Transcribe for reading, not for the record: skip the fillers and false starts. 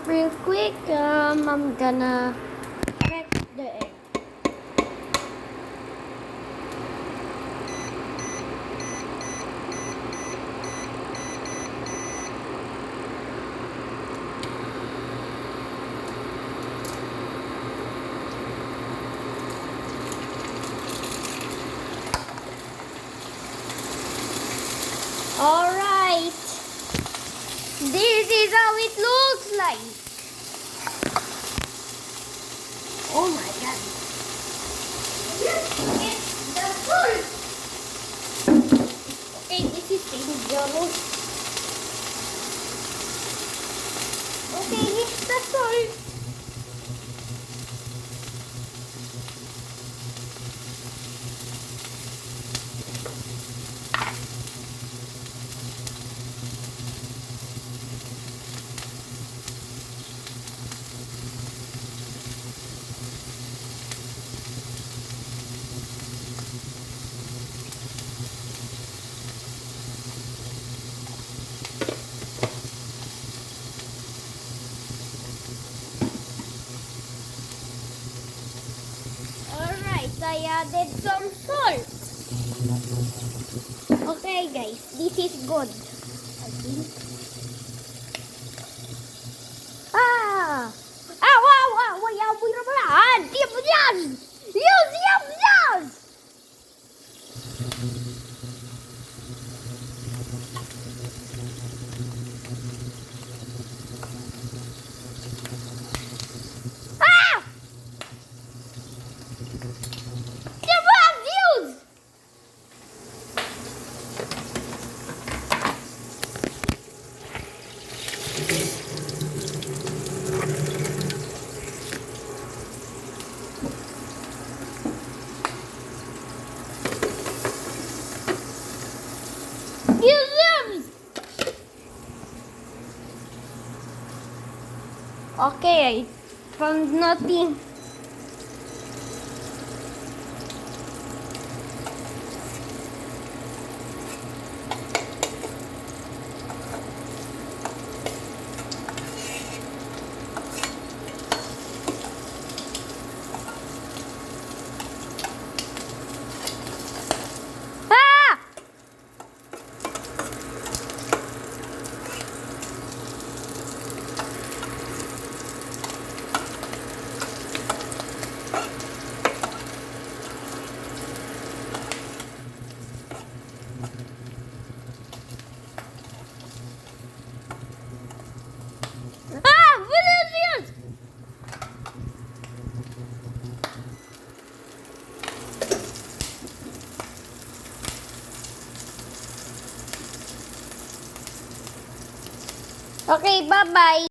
Real quick, I'm gonna crack the egg. Alright, this is how it looks like. Oh my god. It's the salt. Okay, this is dangerous. Okay, it's the salt. Alright, I added some salt. Okay guys, this is good. I think. Ah! Ah, wow, wow, wow, wow, diam, diam! Yes, yes, yes! Ah! Diam, views! Museums! Okay, I found nothing. Ah! Ah! Villagers! Okay, bye-bye.